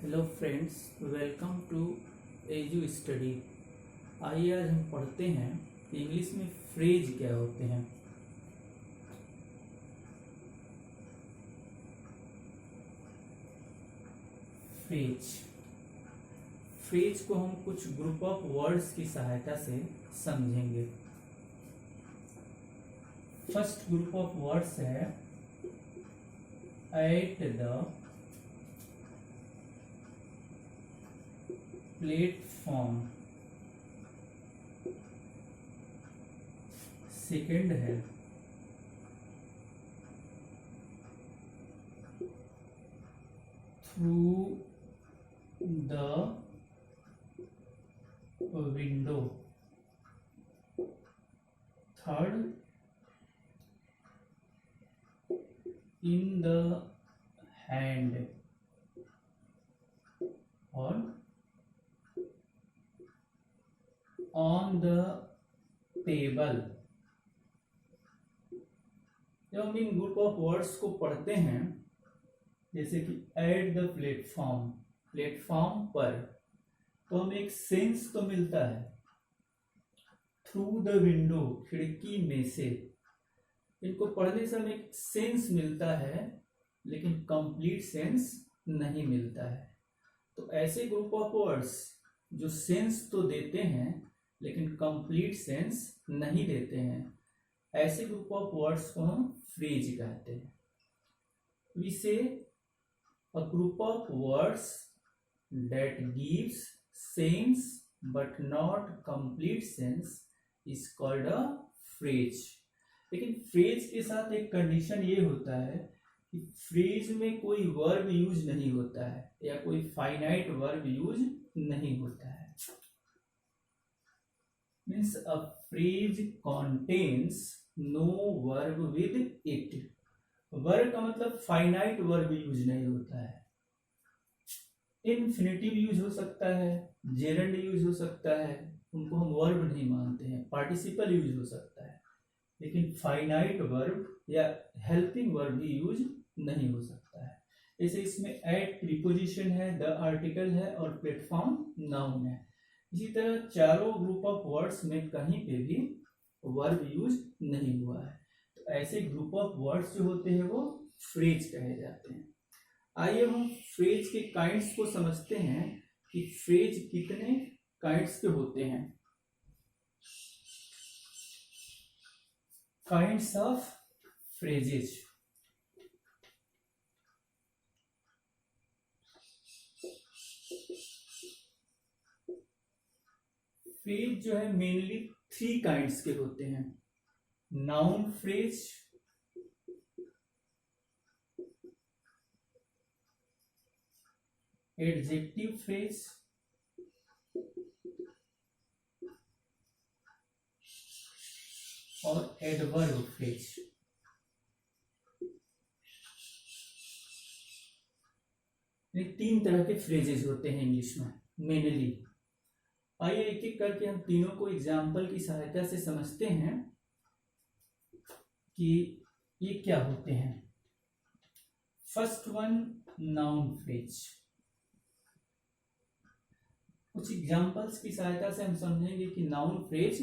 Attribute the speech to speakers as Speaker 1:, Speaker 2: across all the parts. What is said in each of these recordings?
Speaker 1: Hello friends, welcome to Edu Study. आइए आज हम पढ़ते हैं कि इंग्लिश में फ्रेज क्या होते हैं। फ्रेज फ्रेज को हम कुछ ग्रुप ऑफ वर्ड्स की सहायता से समझेंगे। फर्स्ट ग्रुप ऑफ वर्ड्स है एट द प्लेटफॉर्म। सेकंड है through the window. Third in the hand. और ऑन द टेबल। जब हम इन ग्रुप ऑफ वर्ड्स को पढ़ते हैं, जैसे कि एट द प्लेटफॉर्म, प्लेटफॉर्म पर, तो हमें एक सेंस तो मिलता है। थ्रू द विंडो, खिड़की में से। इनको पढ़ने से हमें एक सेंस मिलता है, लेकिन कंप्लीट सेंस नहीं मिलता है। तो ऐसे ग्रुप ऑफ वर्ड्स जो सेंस तो देते हैं लेकिन कंप्लीट सेंस नहीं देते हैं, ऐसे ग्रुप ऑफ वर्ड्स को हम फ्रेज कहते हैं। वी से a group of words that gives sense but not complete sense is called a phrase. लेकिन फ्रेज के साथ एक कंडीशन ये होता है कि फ्रेज में कोई वर्ब यूज नहीं होता है या कोई फाइनाइट वर्ब यूज नहीं होता है। Means a phrase contains no verb with it। Verb का मतलब फाइनाइट वर्ब यूज नहीं होता है। इन्फिनेटिव यूज हो सकता है, जेरेंड यूज हो सकता है, उनको हम वर्ब नहीं मानते हैं। पार्टिसिपल यूज हो सकता है, लेकिन फाइनाइट वर्ब या हेल्पिंग वर्ब भी यूज नहीं हो सकता है। जैसे इसमें एट प्रीपोजिशन है, द आर्टिकल है और प्लेटफॉर्म नाउन है। इसी तरह चारों ग्रुप ऑफ वर्ड्स में कहीं पे भी वर्ब यूज नहीं हुआ है। तो ऐसे ग्रुप ऑफ वर्ड्स जो होते हैं वो फ्रेज कहे जाते हैं। आइए हम फ्रेज के काइंड्स को समझते हैं कि फ्रेज कितने काइंड्स के होते हैं। Kinds of phrases. फ्रेज जो है मेनली थ्री काइंड्स के होते हैं। नाउन फ्रेज, एडजेक्टिव फ्रेज और एडवर्ब फ्रेज। ये तीन तरह के फ्रेजेस होते हैं इंग्लिश में मेनली। आइए एक एक करके हम तीनों को एग्जाम्पल की सहायता से समझते हैं कि ये क्या होते हैं। First one, noun phrase. कुछ एग्जाम्पल्स की सहायता से हम समझेंगे कि नाउन फ्रेज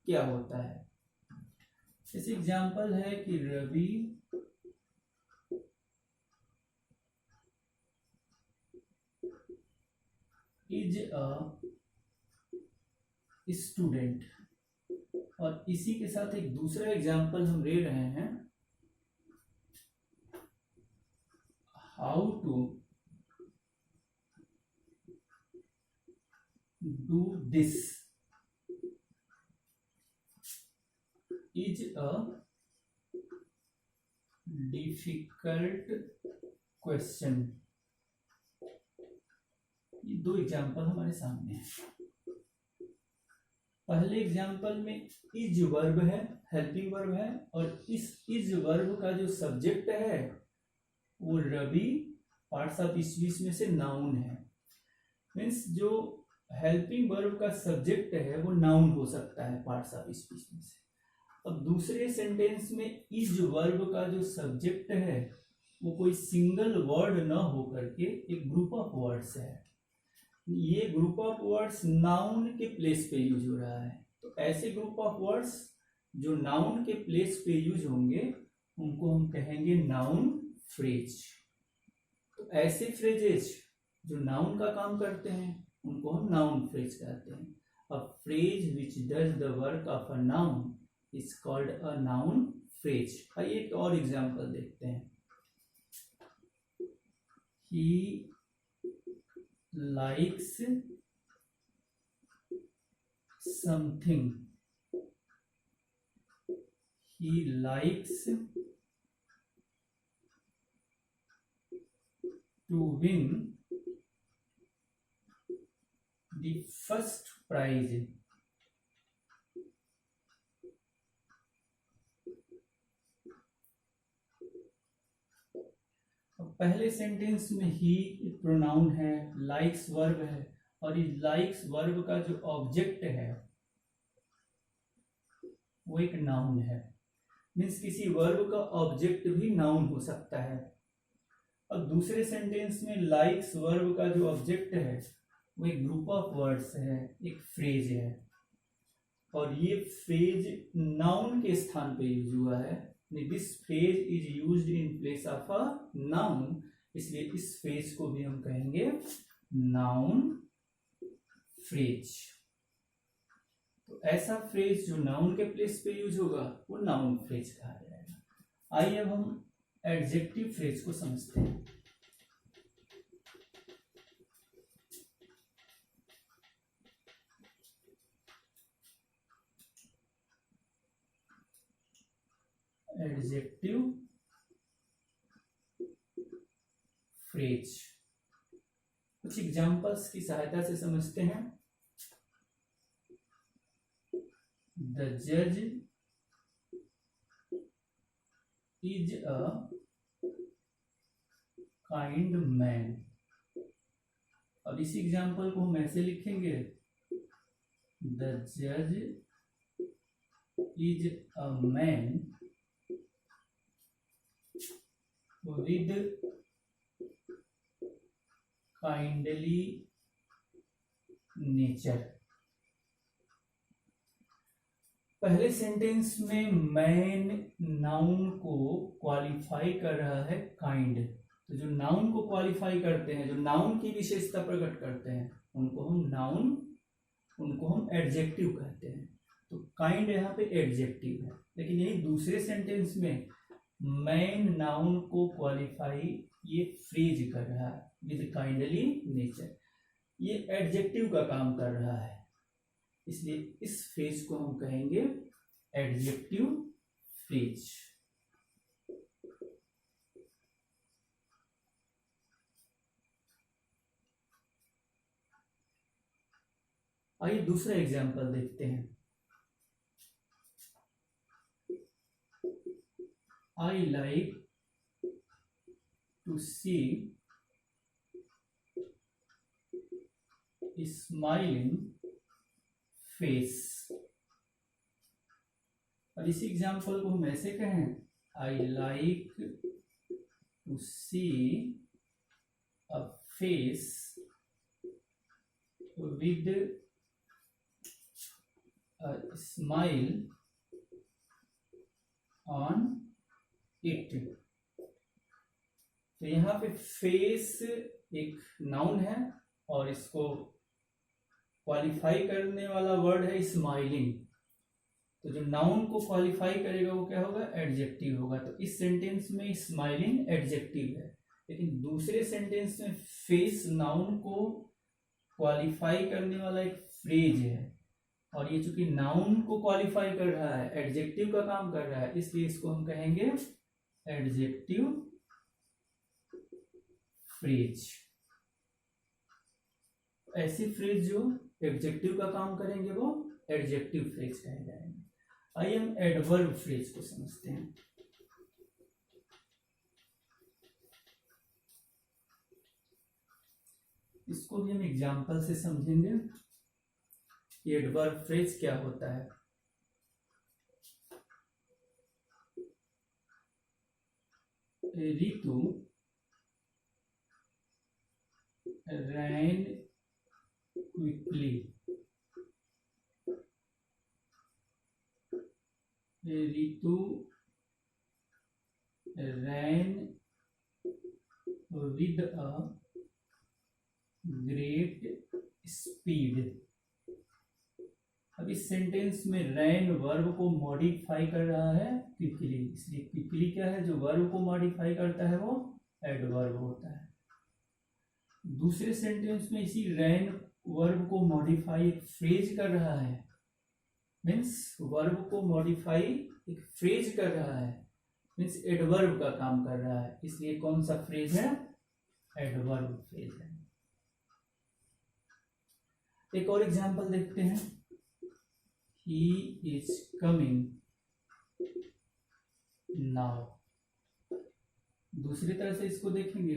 Speaker 1: क्या होता है। जैसे एग्जाम्पल है कि रवि इज अ स्टूडेंट। और इसी के साथ एक दूसरा एग्जाम्पल हम ले रहे हैं, how to do this is a difficult question. ये दो एग्जाम्पल हमारे सामने हैं। पहले एग्जाम्पल में इज वर्ब है, हेल्पिंग वर्ब है, और इस इज वर्ब का जो सब्जेक्ट है वो रवि पार्ट्स ऑफ स्पीच में से नाउन है। मीन्स जो हेल्पिंग वर्ब का सब्जेक्ट है वो नाउन हो सकता है पार्ट्स ऑफ स्पीच में से। अब दूसरे सेंटेंस में इज वर्ब का जो सब्जेक्ट है वो कोई सिंगल वर्ड न हो करके एक ग्रुप ऑफ वर्ड्स है। ये ग्रुप ऑफ वर्ड्स नाउन के प्लेस पे यूज हो रहा है। तो ऐसे ग्रुप ऑफ वर्ड्स जो नाउन के प्लेस पे यूज होंगे उनको हम कहेंगे नाउन फ्रेज। तो ऐसे फ्रेजेज जो नाउन का काम करते हैं उनको हम नाउन फ्रेज कहते हैं। A phrase which does the work of a noun is called a noun phrase. आइए एक और एग्जांपल देखते हैं। He likes something. He likes to win the first prize. पहले सेंटेंस में ही एक प्रोनाउन है, लाइक्स वर्ब है, और इस लाइक्स वर्ब का जो ऑब्जेक्ट है वो एक नाउन है। मीन्स किसी वर्ब का ऑब्जेक्ट भी नाउन हो सकता है। और दूसरे सेंटेंस में लाइक्स वर्ब का जो ऑब्जेक्ट है वो एक ग्रुप ऑफ वर्ड्स है, एक फ्रेज है, और ये फ्रेज नाउन के स्थान पे यूज हुआ है। This phrase is used in place of a noun, इसलिए इस फ्रेज को भी हम कहेंगे नाउन फ्रेज। तो ऐसा फ्रेज जो नाउन के प्लेस पे यूज होगा वो नाउन फ्रेज कहा जाएगा। आइए अब हम एडजेक्टिव फ्रेज को समझते हैं। एडजेक्टिव फ्रेज कुछ एग्जांपल्स की सहायता से समझते हैं। द जज इज अ काइंड मैन। अब इस एग्जांपल को हम ऐसे लिखेंगे, द जज is a man with kindly nature। पहले सेंटेंस में मैन नाउन को क्वालिफाई कर रहा है काइंड। तो जो नाउन को क्वालिफाई करते हैं, जो नाउन की विशेषता प्रकट करते हैं, उनको हम एडजेक्टिव कहते हैं। तो काइंड यहाँ पे एडजेक्टिव है। लेकिन यही दूसरे सेंटेंस में मैन नाउन को क्वालिफाई ये फ्रेज कर रहा है विद काइंडली नेचर, ये एडजेक्टिव का काम कर रहा है, इसलिए इस फ्रेज को हम कहेंगे एडजेक्टिव फ्रेज। आइए दूसरा एग्जांपल देखते हैं। I like to see a smiling face। और इसी एग्जाम्पल को हम ऐसे कहें, I like to see a face with a smile on it. तो यहाँ पे फेस एक नाउन है और इसको क्वालिफाई करने वाला वर्ड है स्माइलिंग। तो जो नाउन को क्वालिफाई करेगा वो क्या होगा, एडजेक्टिव होगा। तो इस सेंटेंस में स्माइलिंग एडजेक्टिव है, लेकिन दूसरे सेंटेंस में फेस नाउन को क्वालिफाई करने वाला एक फ्रेज है, और ये चूंकि नाउन को क्वालिफाई कर रहा है, एडजेक्टिव का काम कर रहा है, इसलिए इसको हम कहेंगे एडजेक्टिव फ्रेज। ऐसी फ्रेज जो एडजेक्टिव का काम करेंगे वो एडजेक्टिव फ्रेज कहे जाएंगे। आइए हम एडवर्ब फ्रेज को समझते हैं। इसको भी हम एग्जाम्पल से समझेंगे कि एडवर्ब फ्रेज क्या होता है। Ritu ran quickly. Ritu ran with a great speed. अब इस सेंटेंस में रैन वर्ब को मॉडिफाई कर रहा है क्विकली, इसलिए क्विकली क्या है, जो वर्ब को मॉडिफाई करता है वो एडवर्ब होता है। दूसरे सेंटेंस में इसी रैन वर्ब को मॉडिफाई एक फ्रेज कर रहा है, मीन्स वर्ब को मॉडिफाई एक फ्रेज कर रहा है, मीन्स एडवर्ब का काम कर रहा है, इसलिए कौन सा फ्रेज है, एडवर्ब फ्रेज है। एक और एग्जांपल देखते हैं, he is coming now। दूसरी तरह से इसको देखेंगे,